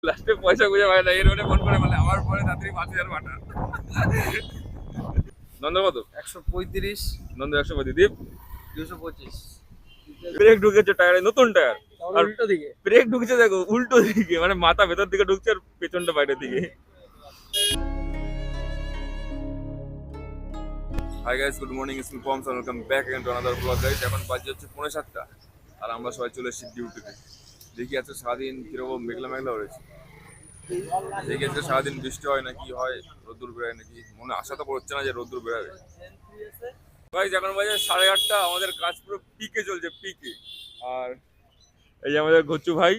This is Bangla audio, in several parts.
লাস্টে পয়সা খুঁজে পায় না, এর মানে ফোন করে বলে আমার পরে তাড়াতাড়ি 5,000 পাঠা। নন্দ কত? 135, নন্দ 100 দীপ 225। ব্রেক ঢুকেছে টায়ারে, নতুন টায়ার। আর উল্টো দিকে। ব্রেক ঢুকেছে দেখো উল্টো দিকে, মানে মাথা ভেতর দিকে ঢুকছে আর পেছনটা বাইরের দিকে। Hi guys, good morning, it's me Poms, welcome back again to another blog guys. এখন বাজে হচ্ছে 6:45 আর আমরা সবাই চলে এসেছি ডিউটিতে। দেখি আজকে সারাদিন কিরকম মেঘলা মেঘলা রয়েছে। দেখি আজকে সারাদিন বৃষ্টি হয় না কি হয়, রোদ্দুর বেরোয় নাকি, মনে আশা তো করছে না যে রোদ্দুর বেরোবে। গাইস এখন বাজে 8:30, আমাদের কাজ পুরো পিকে চলছে, পিকে। আর এই যে আমাদের ঘুচু ভাই,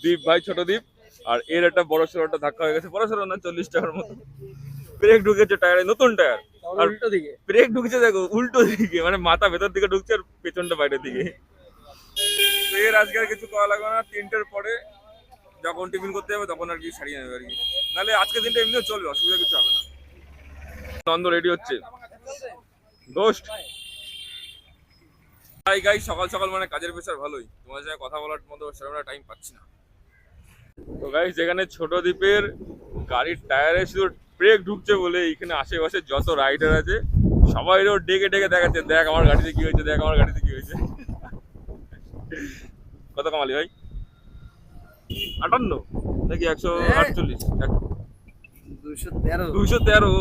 দীপ ভাই, ছোট দীপ, আর এর একটা বড় সড়ো একটা ধাক্কা হয়ে গেছে, বড় সড়ো না 40 টাকার মতো। ব্রেক ঢুকেছে টায়ারে, নতুন টায়ার। আর উল্টো দিকে। ব্রেক ঢুকেছে দেখো উল্টো দিকে, মানে মাথা ভেতর দিকে ঢুকছে আর পেছনটা বাইরের দিকে। তো এর আজকে আর কিছু করা লাগবে না, 3টের পরে যখন টিফিন করতে যাবে তখন আর কি সারিয়ে নেবে আর কি। নাহলে আজকে দিনটা এমনিও চলবে, অসুবিধা কিছু হবে না। নন্দ রেডি হচ্ছে, দোস্ত। হাই গাইস, সকাল সকাল মানে কাজের প্রেশার ভালোই, তোমার সঙ্গে কথা বলার মতো সেরকম টাইম পাচ্ছি না। তো গাইস যেখানে ছোট দ্বীপের গাড়ির টায়ারে শুধু ব্রেক ঢুকছে বলে এখানে আশেপাশে যত রাইডার আছে সবাই ডেকে ডেকে দেখাচ্ছে, দেখ আমার গাড়িতে কি হয়েছে, দেখ আমার গাড়িতে কি হয়েছে। কত কামালি ভাই? 58 নাকি 148? 213। 213।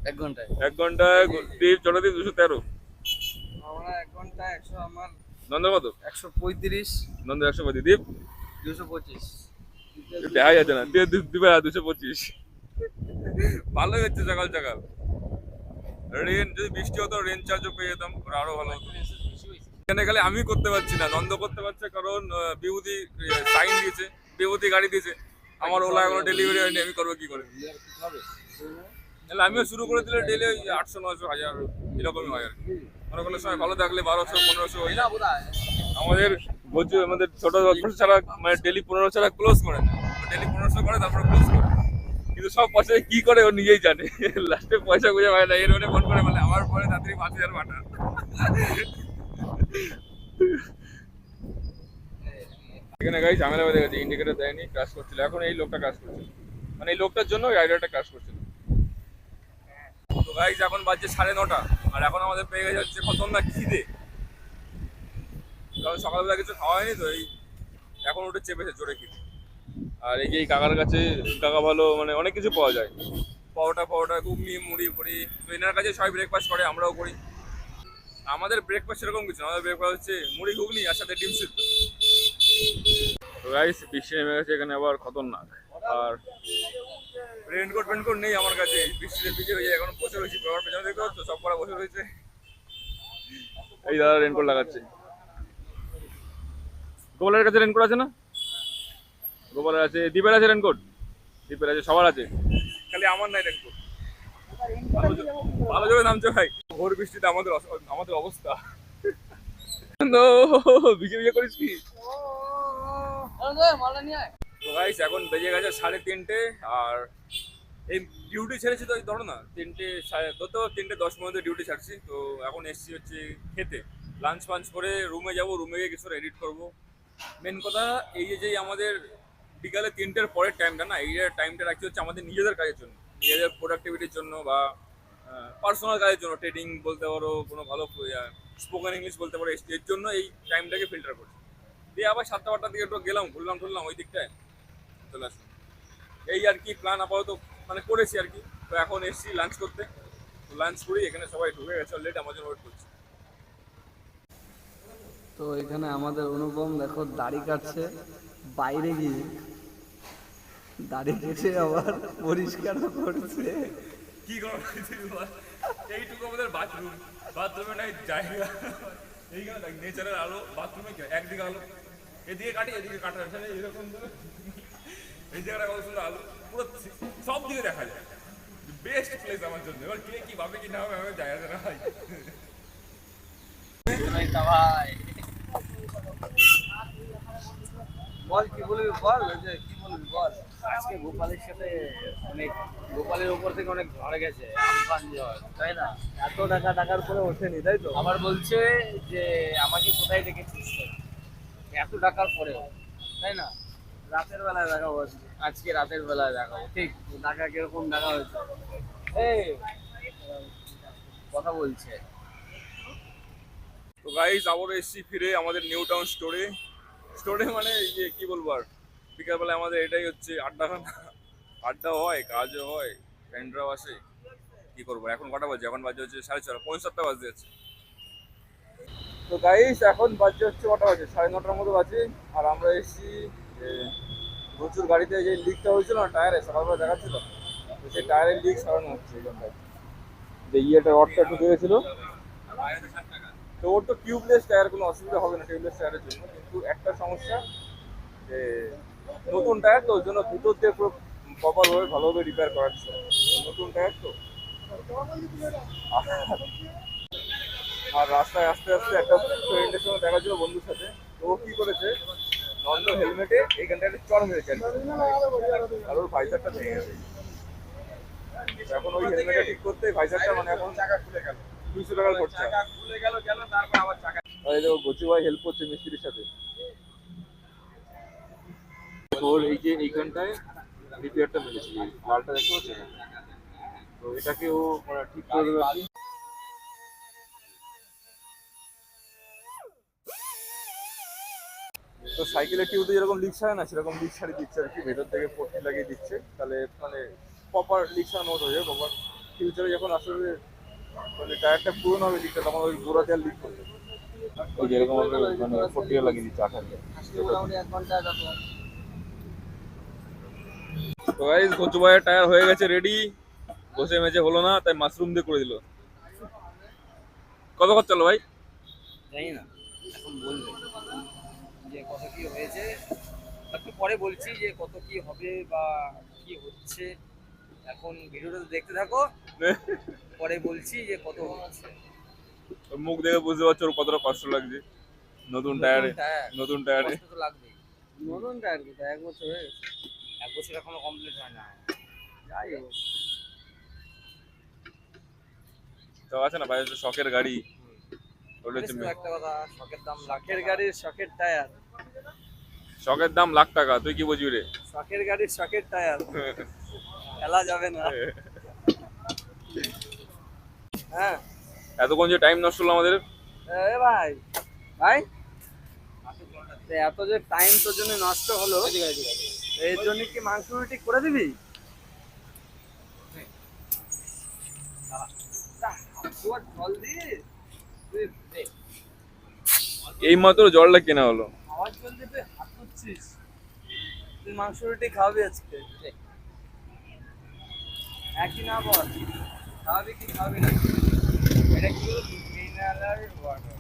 1 ঘন্টায়। 1 ঘন্টায় দ্বীপ, ছোট দ্বীপ 213। আমরা 1 ঘন্টায় 100, আমার নন্দ কত? 135, নন্দ 120, দ্বীপ 225। দেখা যাচ্ছে না, দ্বীপে 225। ভালোই হচ্ছে সকাল সকাল। রেন, যদি বৃষ্টি হতো রেন চার্জও পেয়ে যেতাম, আরো ভালো হতো। এখানে গেলে আমি করতে পারছি না, নন্দ করতে পারছে কারণ বিভূতি সাইন দিয়েছে, বিভূতি গাড়ি দিয়েছে। আমার ওলা এখনো ডেলিভারি হয়নি, আমি করবো কি করে? তাহলে আমিও শুরু করে দিলে ডেলি ওই 800, 900, 1000 এরকমই হয় আর কি। কোনো কোনো সময় ভালো থাকলে 1200, 1500 হয়ে যায়। আমাদের আমাদের ছোট 10 ছাড়া মানে ডেলি 15 ছাড়া ক্লোজ করে না, ডেলি 1500 করে তারপরে ক্লোজ করে। কিন্তু সব পয়সা কি করে ও নিজেই জানে। লাস্টে পয়সা খুঁজে পায় না, এর মানে ফোন করে বলে আমার পরে তাড়াতাড়ি 5,000 পাঠা। এখানে গাড়ি ঝামেলা বেঁধে গেছে, ইন্ডিকেটর দেয়নি, ক্রাশ করছিল। এখন এই লোকটা ক্রাশ করছিল, মানে এই লোকটার জন্য রাইডারটা ক্রাশ করছিল। তো গাইজ এখন বাজছে 9:30 আর এখন আমাদের পেয়ে গেছে হচ্ছে খতরনাক খিদে, কারণ সকালবেলা কিছু খাওয়া হয়নি তো এই এখন উঠে চেপেছে জোরে খিদে। আর এই যে এই কাকার কাছে, কাকা ভালো মানে অনেক কিছু পাওয়া যায়, পরোটা ফরোটা, ঘুগনি, মুড়ি ফুড়ি। তো এনার কাছে সবাই ব্রেকফাস্ট করে, আমরাও করি। আমাদের ব্রেকফাস্ট সেরকম কিছু না, আমাদের ব্রেকফাস্ট হচ্ছে মুড়ি ঘুগনি আর সাথে ডিম সিদ্ধ। তো গাইস বৃষ্টি নেমে গেছে এখানে আবার খতরনাক। আর রেনকোট ফেনকোট নেই আমার কাছে, বৃষ্টিতে ভিজে হয়ে যায়। এখন বসে রয়েছি, আমার পেছনে দেখতে পাচ্ছ সব করা বসে রয়েছে। এই দাদা রেনকোট লাগাচ্ছে। গোপালের কাছে রেনকোট আছে না? গোপালের আছে, দীপের আছে রেনকোট, দীপের আছে, সবার আছে, খালি আমার নাই রেনকোট। ভালো জোরে নামছে ভাই, ভোর বৃষ্টিতে আমাদের আমাদের অবস্থা। ভিজে ভিজে করিস কি? তো গাইস এখন বেজে গেছে 3:30 আর এই ডিউটি ছেড়েছি তো, এই ধরো না 3:10 মধ্যে ডিউটি ছাড়ছি। তো এখন এসছি হচ্ছে খেতে, লাঞ্চ ফাঞ্চ করে রুমে যাব, রুমে গিয়ে কিছু এডিট করব। মেন কথা এই যে আমাদের বিকালে 3টের পরের টাইমটা না, এই টাইমটা রাখছি হচ্ছে আমাদের নিজেদের কাজের জন্য, নিজেদের প্রোডাক্টিভিটির জন্য বা পার্সোনাল কাজের জন্য। ট্রেডিং বলতে পারো, কোনো ভালো স্পোকেন ইংলিশ বলতে পারো, এর জন্য এই টাইমটাকে ফিল্টার করছি। দিয়ে আবার 7টা-8টার দিকে একটু গেলাম, ঘুরলাম টুরলাম ওই দিকটায়, চলে আসলাম। এই আর কি প্ল্যান আপাতত মানে করেছি আর কি। তো এখন এসছি লাঞ্চ করতে, তো লাঞ্চ করি, এখানে সবাই ঢুকে গেছে অলরেডি, আমার জন্য ওয়েট করছি। তো এখানে আমাদের অনুপম দেখো দাড়ি কাটছে বাইরে গিয়ে, দাড়ি কেটে আবার পরিষ্কার করছে। কি করবো এইটুকু আমাদের বাথরুম, বাথরুমে নাই জায়গা, এইখানে দেখ নেচারের আলো, বাথরুমে একদিকে আলো, এদিকে কাটি এদিকে কাটা, এরকম এই জায়গাটা কত সুন্দর আলো, পুরো সব দিকে দেখা যায়, বেস্ট প্লেস আমার জন্য। এবার কে কি ভাবে কি না হবে আমি জায়গা না ভাই। ভাই বল কি বলবি, বল কি বলবি বল। আজকে গোপালের সাথে অনেক, গোপালের উপর থেকে অনেক ঝড় গেছে, আমফান ঝড়, তাই না? এত টাকা টাকার পরে ওঠেনি, তাই তো? আবার বলছে যে আমাকে কোথায় রেখেছিস এত টাকার পরেও, তাই না? রাতের বেলায় দেখাবো আজকে রাতের বেলায় দেখাবো ঠিক ঢাকা কিরকম দেখা হয়েছে এই কথা বলছে তো গাইস আবার এসছি ফিরে আমাদের নিউ টাউন স্টোরে। স্টোরে মানে ইয়ে কি বলবো আর, বিকালবেলা আমাদের এটাই হচ্ছে আড্ডাখানা। আড্ডা হয়, কাজও হয়, ফ্রেন্ডরাও আসে। কি করবো, এখন কটা বাজে? এখন বাজে হচ্ছে 6:30, 7:45 বাজতে যাচ্ছে। তো গাইস এখন বাজে হচ্ছে কটা বাজে, 9:30 মতো বাজে। আর আমরা এসছি প্রচুর গাড়িতে যে লিকটা হয়েছিল না টায়ারে, সকালবেলা দেখাচ্ছিল, তো সেই টায়ারের লিক সরানো হচ্ছে এখানটায়। যে ইয়েটা রডটা ঢুকে গেছিল, তো ওর তো টিউবলেস টায়ার, কোনো অসুবিধা হবে না টিউবলেস টায়ারের জন্য। কিন্তু একটা সমস্যা যে নতুন টায়ার, তো ওই জন্য ভিতর দিয়ে পুরো প্রপারভাবে ভালোভাবে রিপেয়ার করাচ্ছে। নতুন টায়ার তো। আর রাস্তায় আস্তে আস্তে একটা ফ্রেন্ডের সঙ্গে দেখা ছিল, বন্ধুর সাথে। তো ও কি করেছে, নন্দ হেলমেটে এইখানটা একটা চড় মেরেছে আর ওর ভাইজারটা ভেঙে গেছে। এখন ওই হেলমেটটা ঠিক করতে ভাইজারটা মানে এখন চাকা খুলে গেল, 200 টাকা খরচা। খুলে গেল তারপর আবার চাকা। এই দেখো গচু ভাই হেল্প করছে মিস্ত্রির সাথে। ওর এই যে এইখানটায় রিপেয়ারটা মেরেছে, লালটা দেখতে পাচ্ছেন, তো এটাকে ও মানে ঠিক করে দেবে আর কি। তো সাইকেলের টিউতে যেরকম লিক ছাড়ে না, সেরকম লিক ছাড়িয়ে দিচ্ছে আর কি, ভেতর থেকে পট্টি লাগিয়ে দিচ্ছে। তাহলে মানে প্রপার লিক ছাড়ানো হয়ে যাবে। প্রপার ফিউচারে যখন আসলে মানে টায়ারটা পুরনো হবে লিকটা, তখন ওই গোড়া দিয়ে লিক করবে। ওই যেরকম মানে পট্টিটা লাগিয়ে দিচ্ছে আঠার দিয়ে। মোটামুটি 1 ঘন্টা যাবো তো গাইস কচু ভাইয়ের টায়ার হয়ে গেছে রেডি। বসে মেজে হলো না, তাই মাশরুম দিয়ে করে দিল। কত খরচ চলো ভাই? জানি না এখন বলবে যে কত কি হয়েছে একটু পরে বলছি যে কত কি হবে বা কি হচ্ছে এখন ভিডিওটা দেখতে থাকো পরে বলছি যে কত হচ্ছে ওর মুখ দেখে বুঝতে পারছো ওর কতটা কষ্ট লাগছে নতুন টায়ারে। নতুন টায়ারে কষ্ট তো লাগবেই নতুন টায়ার কোথায় 1 বছর হয়ে গেছে 1 বছর এখনো কমপ্লিট হয় না যাই হোক তো আছে না ভাই, হচ্ছে শখের গাড়ি। ওটা হচ্ছে জানিস তো একটা কথা শখের দাম লাখের গাড়ির শখের টায়ার শখের দাম লাখ টাকা, তুই কি বুঝবি রে? শখের গাড়ির শখের টায়ার খেলা যাবে না হ্যাঁ এতক্ষণ যে টাইম নষ্ট হলো আমাদের। এ ভাই ভাই তো এত যে টাইম তোর জন্য নষ্ট হলো এর জন্য কি মাংস রুটি করে দিবি জল দিয়ে এই মাত্র জলটা কেনা হলো। খাওয়ার জন্য তুই হাত ধুচ্ছিস তুই মাংস রুটি খাওয়াবি আজকে একই না বল খাওয়াবি কি খাওয়াবি না এটা কি মিনারেল ওয়াটার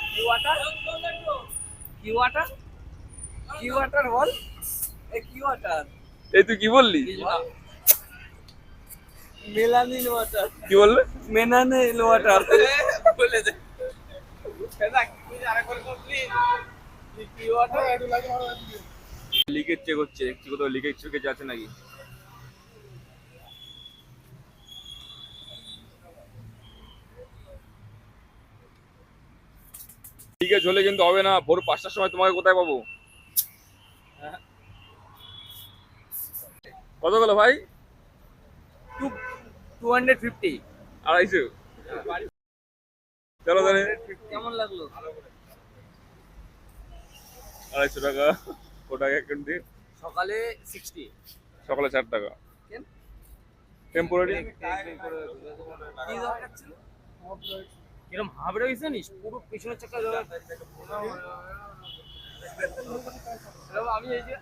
কি ওয়াটার কি ওয়াটার কি ওয়াটার বল এ কি ওয়াটার এই তুই কি বললি? মেলানিন ওয়াটার কি বললে? মেনানিল ওয়াটার বলে দে কি ওয়াটার লিকেজ চেক হচ্ছে, দেখছি কোথাও লিকেজ চেকেজ আছে নাকি। লিকেজ হলে কিন্তু হবে না, ভোর 5টার সময় তোমাকে কোথায় পাবো? কত গেল ভাই? 250 250। চলো তাহলে। কেমন লাগলো 250 টাকা ওটাকে অ্যাকাউন্ট দিয়ে। সকালে 60 সকালে 4 টাকা কেন টেম্পোরারি। কি দরকার ছিল কিরম হাবড়ে গেছে নিস পুরো পিছনের চাকা আমি এই যে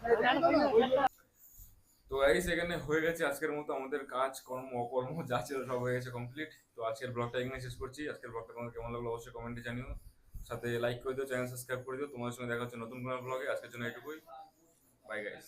তো গাইস এখানে হয়ে গেছে আজকের মতো আমাদের কাজ কর্ম অকর্ম যা ছিল সব হয়ে গেছে কমপ্লিট। তো আজকের ব্লগটা এখানে শেষ করছি। আজকের ব্লগটা তোমাদের কেমন লাগলো অবশ্যই কমেন্টে জানিও, সাথে লাইক করে দিও, চ্যানেল সাবস্ক্রাইব করে দিও। তোমাদের সঙ্গে দেখা হচ্ছে নতুন কোনো ব্লগে। আজকের জন্য এটুকুই, বাই গাইস।